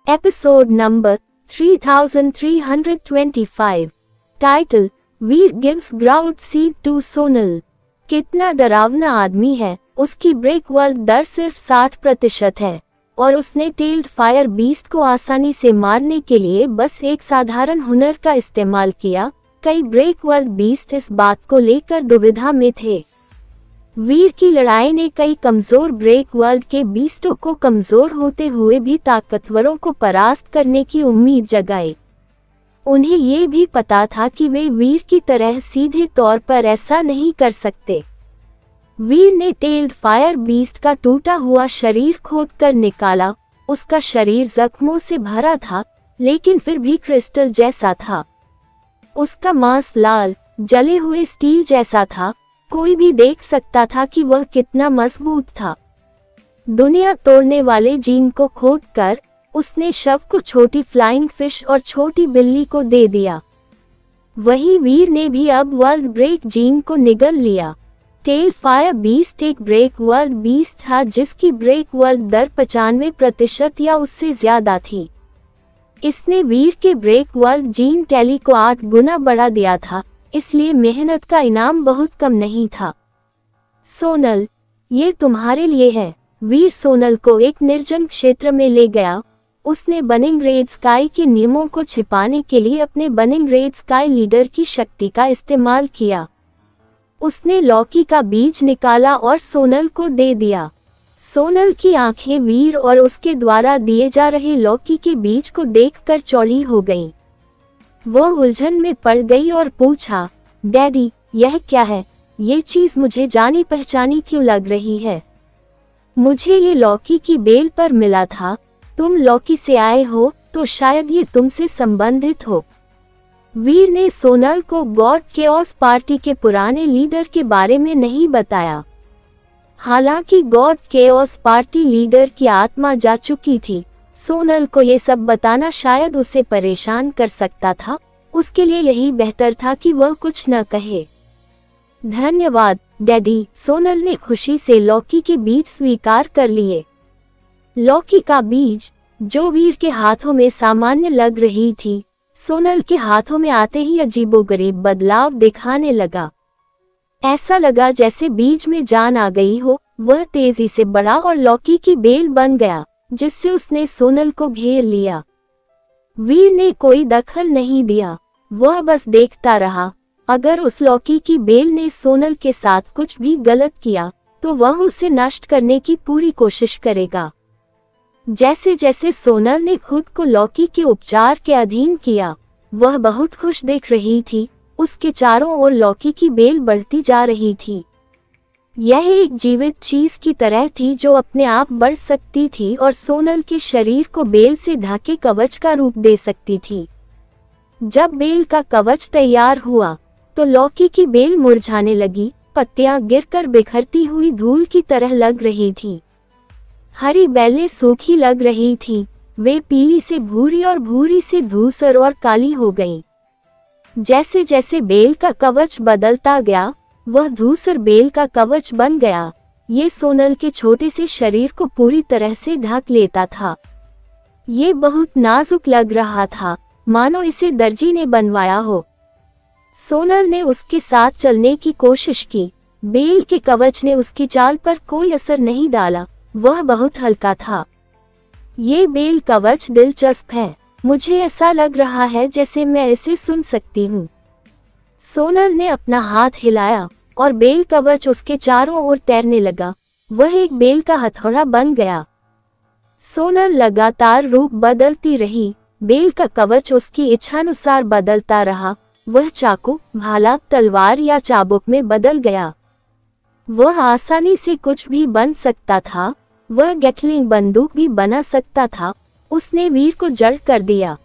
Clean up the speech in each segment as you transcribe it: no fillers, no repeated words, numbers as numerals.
Episode number 3325. Title: Veer gives ground seed to Sonal. कितना डरावना आदमी है। उसकी ब्रेक वर्ल्ड दर सिर्फ 60% है और उसने टेल्ड फायर बीस्ट को आसानी से मारने के लिए बस एक साधारण हुनर का इस्तेमाल किया। कई ब्रेक वर्ल्ड बीस्ट इस बात को लेकर दुविधा में थे। वीर की लड़ाई ने कई कमजोर ब्रेक वर्ल्ड के बीस्टों को कमजोर होते हुए भी ताकतवरों को परास्त करने की उम्मीद जगाई। उन्हें ये भी पता था कि वे वीर की तरह सीधे तौर पर ऐसा नहीं कर सकते। वीर ने टेल्ड फायर बीस्ट का टूटा हुआ शरीर खोदकर निकाला। उसका शरीर जख्मों से भरा था, लेकिन फिर भी क्रिस्टल जैसा था। उसका मांस लाल, जले हुए स्टील जैसा था। कोई भी देख सकता था कि वह कितना मजबूत था। दुनिया तोड़ने वाले जीन को खोदकर उसने शव को छोटी फ्लाइंग फिश और छोटी बिल्ली को दे दिया। वही वीर ने भी अब वर्ल्ड ब्रेक जीन को निगल लिया। टेल फायर बीस्ट एक ब्रेक वर्ल्ड बीस्ट था जिसकी ब्रेक वर्ल्ड दर 95% या उससे ज्यादा थी। इसने वीर के ब्रेक वर्ल्ड जीन टैली को 8 गुना बढ़ा दिया था, इसलिए मेहनत का इनाम बहुत कम नहीं था। सोनल, ये तुम्हारे लिए है। वीर सोनल को एक निर्जन क्षेत्र में ले गया। उसने बर्निंग रेड स्काई के नियमों को छिपाने के लिए अपने बर्निंग रेड स्काई लीडर की शक्ति का इस्तेमाल किया। उसने लॉकी का बीज निकाला और सोनल को दे दिया। सोनल की आंखें वीर और उसके द्वारा दिए जा रहे लॉकी के बीज को देखकर चौड़ी हो गईं। वह उलझन में पड़ गई और पूछा, डैडी, यह क्या है? ये चीज मुझे जानी पहचानी क्यों लग रही है? मुझे ये लॉकी की बेल पर मिला था। तुम लॉकी से आए हो तो शायद ये तुमसे संबंधित हो। वीर ने सोनल को गॉड केओस पार्टी के पुराने लीडर के बारे में नहीं बताया। हालांकि गॉड केओस पार्टी लीडर की आत्मा जा चुकी थी, सोनल को ये सब बताना शायद उसे परेशान कर सकता था। उसके लिए यही बेहतर था कि वह कुछ न कहे। धन्यवाद डैडी, सोनल ने खुशी से लॉकी के बीज स्वीकार कर लिए। लॉकी का बीज, जो वीर के हाथों में सामान्य लग रही थी, सोनल के हाथों में आते ही अजीबोगरीब बदलाव दिखाने लगा। ऐसा लगा जैसे बीज में जान आ गई हो। वह तेजी से बढ़ा और लॉकी की बेल बन गया, जिससे उसने सोनल को घेर लिया। वीर ने कोई दखल नहीं दिया, वह बस देखता रहा। अगर उस लॉकी की बेल ने सोनल के साथ कुछ भी गलत किया तो वह उसे नष्ट करने की पूरी कोशिश करेगा। जैसे जैसे सोनल ने खुद को लॉकी के उपचार के अधीन किया, वह बहुत खुश दिख रही थी। उसके चारों ओर लॉकी की बेल बढ़ती जा रही थी। यह एक जीवित चीज की तरह थी जो अपने आप बढ़ सकती थी और सोनल के शरीर को बेल से ढके कवच का रूप दे सकती थी। जब बेल का कवच तैयार हुआ तो लॉकी की बेल मुरझाने लगी। पत्तियां गिरकर बिखरती हुई धूल की तरह लग रही थीं। हरी बेलें सूखी लग रही थीं। वे पीली से भूरी और भूरी से धूसर और काली हो गईं। जैसे जैसे बेल का कवच बदलता गया, वह धूसर बेल का कवच बन गया। ये सोनल के छोटे से शरीर को पूरी तरह से ढक लेता था। ये बहुत नाजुक लग रहा था, मानो इसे दर्जी ने बनवाया हो। सोनल ने उसके साथ चलने की कोशिश की। बेल के कवच ने उसकी चाल पर कोई असर नहीं डाला। वह बहुत हल्का था। ये बेल कवच दिलचस्प है। मुझे ऐसा लग रहा है जैसे मैं इसे सुन सकती हूँ। सोनल ने अपना हाथ हिलाया और बेल कवच उसके चारों ओर तैरने लगा। वह एक बेल का हथौड़ा बन गया। सोनल लगातार रूप बदलती रही। बेल का कवच उसकी इच्छानुसार बदलता रहा। वह चाकू, भाला, तलवार या चाबुक में बदल गया। वह आसानी से कुछ भी बन सकता था। वह गैटलिंग बंदूक भी बना सकता था। उसने वीर को जड़ कर दिया।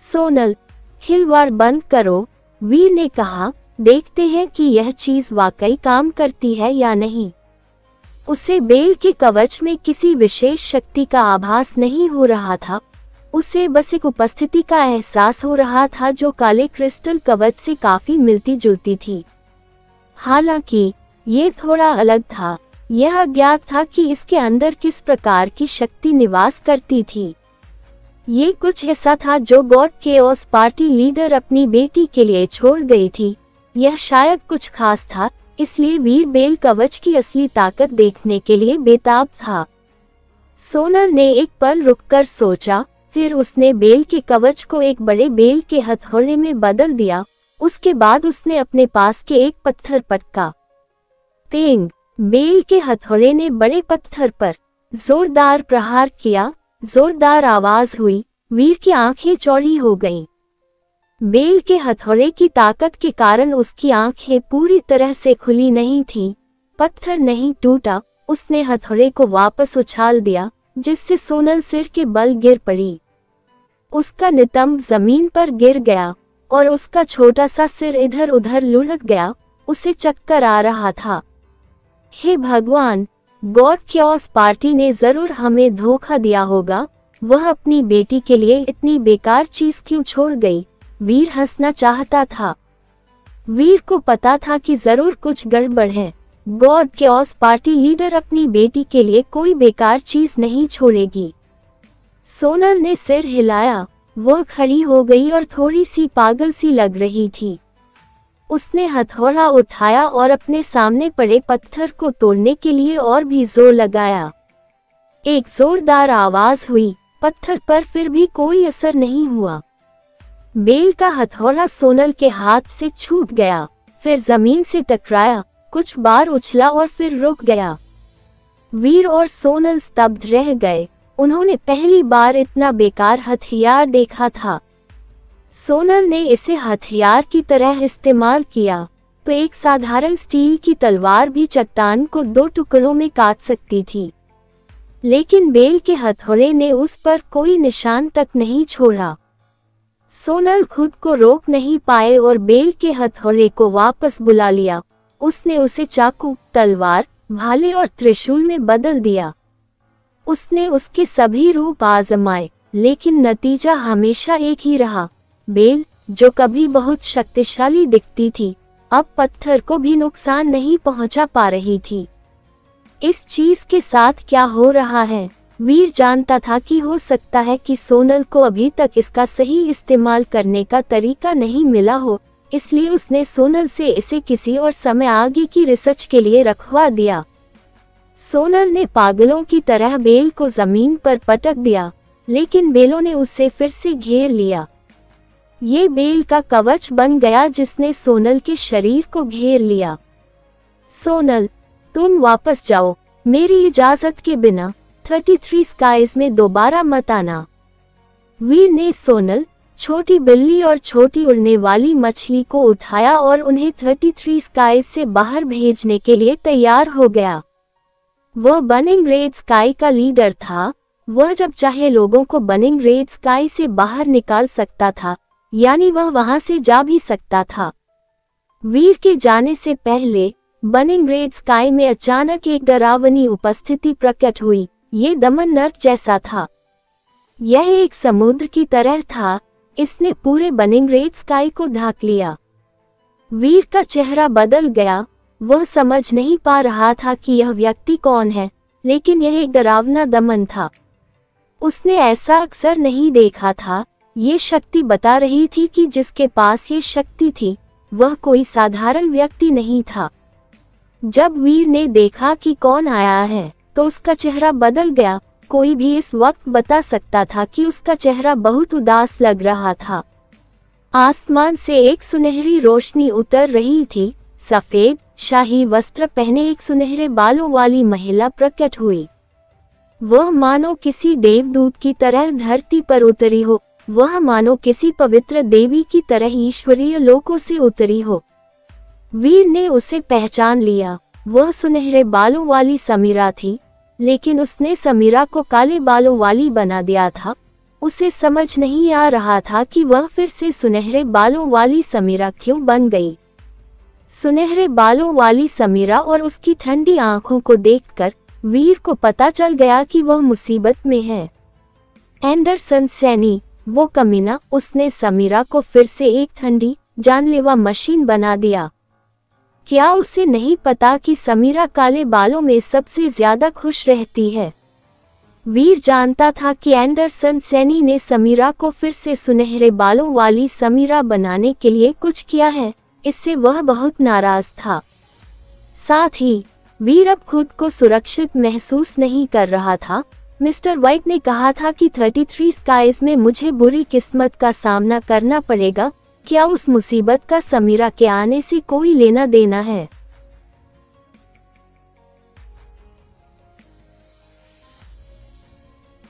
सोनल, खिलवाड़ बंद करो, वीर ने कहा। देखते हैं कि यह चीज वाकई काम करती है या नहीं। उसे बेल के कवच में किसी विशेष शक्ति का आभास नहीं हो रहा था। उसे बस एक उपस्थिति का एहसास हो रहा था जो काले क्रिस्टल कवच से काफी मिलती जुलती थी। हालांकि ये थोड़ा अलग था। यह अज्ञात था कि इसके अंदर किस प्रकार की शक्ति निवास करती थी। ये कुछ ऐसा था जो गॉड केओस पार्टी लीडर अपनी बेटी के लिए छोड़ गई थी। यह शायद कुछ खास था, इसलिए वीर बेल कवच की असली ताकत देखने के लिए बेताब था। सोनल ने एक पल रुककर सोचा, फिर उसने बेल के कवच को एक बड़े बेल के हथौड़े में बदल दिया। उसके बाद उसने अपने पास के एक पत्थर पटका। पेंग! बेल के हथौड़े ने बड़े पत्थर पर जोरदार प्रहार किया। जोरदार आवाज हुई, वीर की आंखें चौड़ी हो गईं। बेल के हथौड़े की ताकत के कारण उसकी आंखें पूरी तरह से खुली नहीं थीं। पत्थर नहीं टूटा, उसने हथौड़े को वापस उछाल दिया, जिससे सोनल सिर के बल गिर पड़ी। उसका नितंब जमीन पर गिर गया और उसका छोटा सा सिर इधर उधर लुढ़क गया। उसे चक्कर आ रहा था। हे भगवान, गॉड केओस पार्टी ने जरूर हमें धोखा दिया होगा। वह अपनी बेटी के लिए इतनी बेकार चीज क्यों छोड़ गई? वीर हंसना चाहता था। वीर को पता था कि जरूर कुछ गड़बड़ है। गॉड केओस पार्टी लीडर अपनी बेटी के लिए कोई बेकार चीज नहीं छोड़ेगी। सोनल ने सिर हिलाया। वह खड़ी हो गई और थोड़ी सी पागल सी लग रही थी। उसने हथौड़ा उठाया और अपने सामने पड़े पत्थर को तोड़ने के लिए और भी जोर लगाया। एक जोरदार आवाज हुई, पत्थर पर फिर भी कोई असर नहीं हुआ। बेल का हथौड़ा सोनल के हाथ से छूट गया, फिर जमीन से टकराया, कुछ बार उछला और फिर रुक गया। वीर और सोनल स्तब्ध रह गए। उन्होंने पहली बार इतना बेकार हथियार देखा था। सोनल ने इसे हथियार की तरह इस्तेमाल किया तो एक साधारण स्टील की तलवार भी चट्टान को 2 टुकड़ों में काट सकती थी, लेकिन बेल के हथौड़े ने उस पर कोई निशान तक नहीं छोड़ा। सोनल खुद को रोक नहीं पाए और बेल के हथौड़े को वापस बुला लिया। उसने उसे चाकू, तलवार, भाले और त्रिशूल में बदल दिया। उसने उसके सभी रूप आजमाए, लेकिन नतीजा हमेशा एक ही रहा। बेल, जो कभी बहुत शक्तिशाली दिखती थी, अब पत्थर को भी नुकसान नहीं पहुंचा पा रही थी। इस चीज के साथ क्या हो रहा है? वीर जानता था कि हो सकता है कि सोनल को अभी तक इसका सही इस्तेमाल करने का तरीका नहीं मिला हो, इसलिए उसने सोनल से इसे किसी और समय आगे की रिसर्च के लिए रखवा दिया। सोनल ने पागलों की तरह बेल को जमीन पर पटक दिया, लेकिन बेलों ने उसे फिर से घेर लिया। ये बेल का कवच बन गया जिसने सोनल के शरीर को घेर लिया। सोनल, तुम वापस जाओ, मेरी इजाजत के बिना 33 स्काइज में दोबारा मत आना। वीर ने सोनल, छोटी बिल्ली और छोटी उड़ने वाली मछली को उठाया और उन्हें 33 स्काइज से बाहर भेजने के लिए तैयार हो गया। वह बर्निंग रेड स्काई का लीडर था। वह जब चाहे लोगों को बर्निंग रेड स्काई से बाहर निकाल सकता था, यानी वह वहां से जा भी सकता था। वीर के जाने से पहले बर्निंग रेड स्काई में अचानक एक डरावनी उपस्थिति प्रकट हुई। ये दमन नर्क जैसा था। यह एक समुद्र की तरह था। इसने पूरे बर्निंग रेड स्काई को ढाक लिया। वीर का चेहरा बदल गया। वह समझ नहीं पा रहा था कि यह व्यक्ति कौन है, लेकिन यह एक डरावना दमन था। उसने ऐसा अक्सर नहीं देखा था। ये शक्ति बता रही थी कि जिसके पास ये शक्ति थी, वह कोई साधारण व्यक्ति नहीं था। जब वीर ने देखा कि कौन आया है, तो उसका चेहरा बदल गया। कोई भी इस वक्त बता सकता था कि उसका चेहरा बहुत उदास लग रहा था। आसमान से एक सुनहरी रोशनी उतर रही थी। सफेद शाही वस्त्र पहने एक सुनहरे बालों वाली महिला प्रकट हुई। वह मानो किसी देवदूत की तरह धरती पर उतरी हो। वह मानो किसी पवित्र देवी की तरह ईश्वरीय लोकों से उतरी हो। वीर ने उसे पहचान लिया। वह सुनहरे बालों वाली समीरा थी, लेकिन उसने समीरा को काले बालों वाली बना दिया था। उसे समझ नहीं आ रहा था कि वह फिर से सुनहरे बालों वाली समीरा क्यों बन गई। सुनहरे बालों वाली समीरा और उसकी ठंडी आंखों को देखकर वीर को पता चल गया कि वह मुसीबत में है। एंडरसन सैनी, वो कमीना, उसने समीरा को फिर से एक ठंडी, जानलेवा मशीन बना दिया। क्या उसे नहीं पता कि समीरा काले बालों में सबसे ज्यादा खुश रहती है? वीर जानता था कि एंडरसन सैनी ने समीरा को फिर से सुनहरे बालों वाली समीरा बनाने के लिए कुछ किया है, इससे वह बहुत नाराज था। साथ ही वीर अब खुद को सुरक्षित महसूस नहीं कर रहा था। मिस्टर वाइट ने कहा था कि 33 स्काइज में मुझे बुरी किस्मत का सामना करना पड़ेगा। क्या उस मुसीबत का समीरा के आने से कोई लेना देना है?